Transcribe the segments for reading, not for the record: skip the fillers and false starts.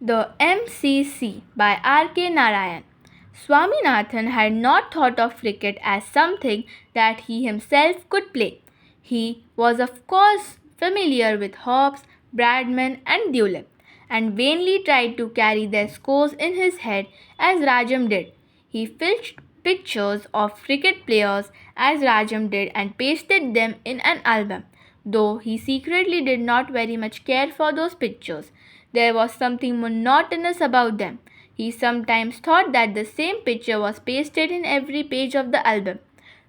The M.C.C. by R.K. Narayan. Swaminathan had not thought of cricket as something that he himself could play. He was, of course, familiar with Hobbs, Bradman, and Dulip, and vainly tried to carry their scores in his head as Rajam did. He filched pictures of cricket players as Rajam did and pasted them in an album, though he secretly did not very much care for those pictures. There was something monotonous about them. He sometimes thought that the same picture was pasted in every page of the album.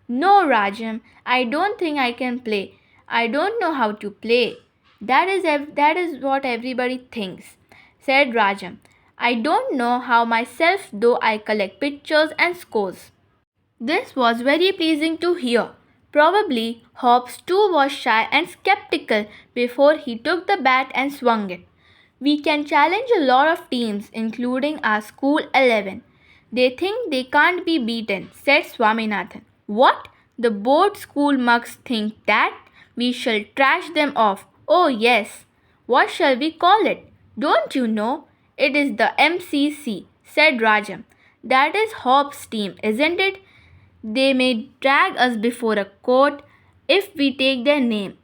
No, Rajam, I don't think I can play. I don't know how to play. That is what everybody thinks, said Rajam. I don't know how myself, though I collect pictures and scores. This was very pleasing to hear. Probably Hobbs too was shy and skeptical before he took the bat and swung it. We can challenge a lot of teams, including our school 11. They think they can't be beaten, said Swaminathan. What? The board school mugs think that? We shall trash them off. Oh, yes. What shall we call it? Don't you know? It is the M.C.C, said Rajam. That is Hobbs' team, isn't it? They may drag us before a court if we take their name.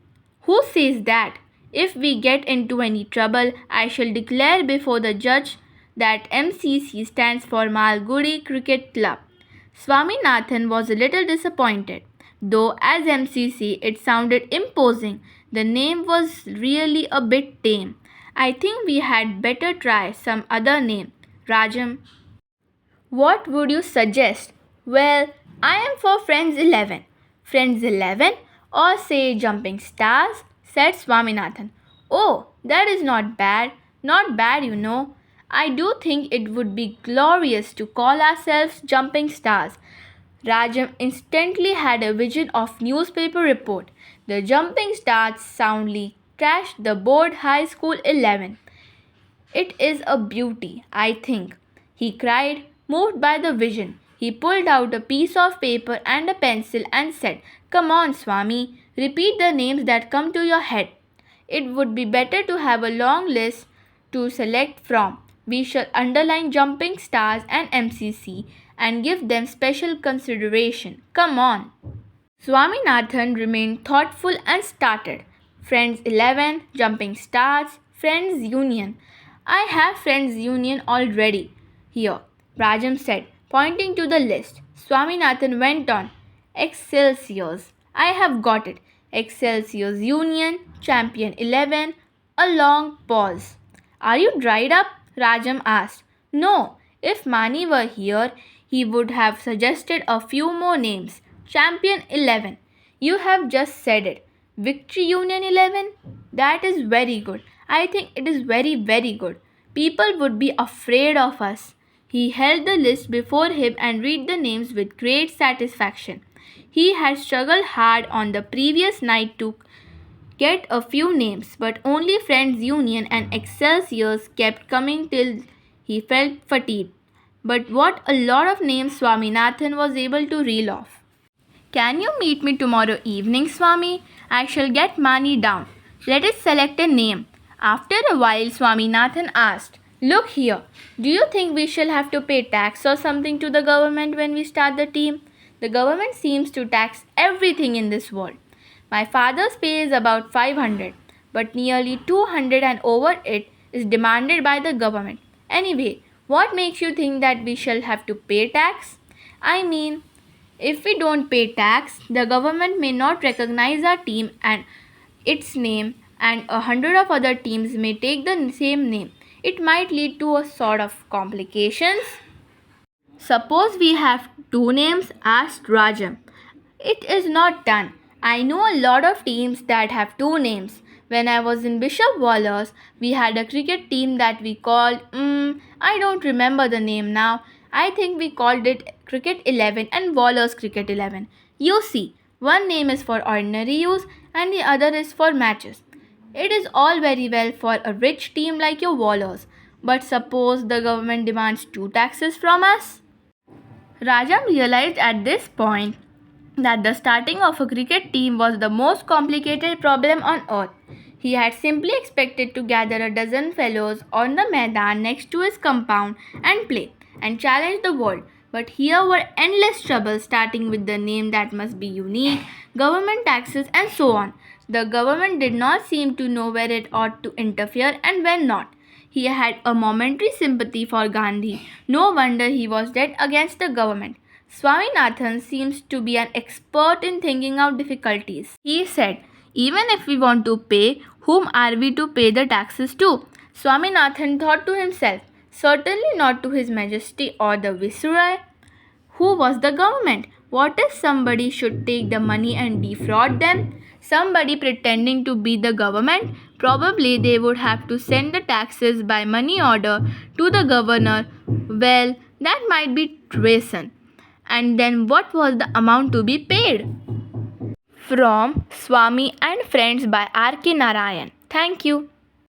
Who says that? If we get into any trouble, I shall declare before the judge that M.C.C stands for Malgudi Cricket Club. Swaminathan was a little disappointed. Though as M.C.C it sounded imposing, the name was really a bit tame. I think we had better try some other name. Rajam, what would you suggest? Well, I am for Friends 11. Friends 11 or say Jumping Stars, said Swaminathan. Oh, that is not bad. Not bad, you know. I do think it would be glorious to call ourselves Jumping Stars. Rajam instantly had a vision of newspaper report. The Jumping Stars soundly trashed the board high school 11. It is a beauty, I think, he cried, moved by the vision. He pulled out a piece of paper and a pencil and said, Come on, Swami, repeat the names that come to your head. It would be better to have a long list to select from. We shall underline Jumping Stars and M.C.C and give them special consideration. Come on. Swaminathan remained thoughtful and started. Friends 11, Jumping Stars, Friends Union. I have Friends Union already. Here, Rajam said, pointing to the list. Swaminathan went on. Excelsiors. I have got it. Excelsiors Union, Champion 11. A long pause. Are you dried up? Rajam asked. No. If Mani were here, he would have suggested a few more names. Champion 11. You have just said it. Victory Union 11? That is very good. I think it is very, very good. People would be afraid of us. He held the list before him and read the names with great satisfaction. He had struggled hard on the previous night to get a few names, but only Friends Union and Excelsiors kept coming till he felt fatigued. But what a lot of names Swaminathan was able to reel off. Can you meet me tomorrow evening, Swami? I shall get Mani down. Let us select a name. After a while, Swaminathan asked, Look here, do you think we shall have to pay tax or something to the government when we start the team? The government seems to tax everything in this world. My father's pay is about 500, but nearly 200 and over it is demanded by the government. Anyway, what makes you think that we shall have to pay tax? I mean, if we don't pay tax, the government may not recognize our team and its name, and 100 of other teams may take the same name. It might lead to a sort of complications. Suppose we have two names, asked Rajam. It is not done. I know a lot of teams that have two names. When I was in Bishop Wallace, we had a cricket team that we called, I don't remember the name now. I think we called it Cricket 11 and Wallace Cricket 11. You see, one name is for ordinary use and the other is for matches. It is all very well for a rich team like your Wallace, but suppose the government demands two taxes from us? Rajam realized at this point that the starting of a cricket team was the most complicated problem on earth. He had simply expected to gather a dozen fellows on the Maidan next to his compound and play and challenge the world. But here were endless troubles, starting with the name that must be unique, government taxes, and so on. The government did not seem to know where it ought to interfere and when not. He had a momentary sympathy for Gandhi. No wonder he was dead against the government. Swaminathan seems to be an expert in thinking out difficulties. He said, even if we want to pay, whom are we to pay the taxes to? Swaminathan thought to himself, certainly not to His Majesty or the Viceroy. Who was the government? What if somebody should take the money and defraud them? Somebody pretending to be the government? Probably they would have to send the taxes by money order to the governor. Well, that might be treason. And then what was the amount to be paid? From Swami and Friends by R.K. Narayan. Thank you.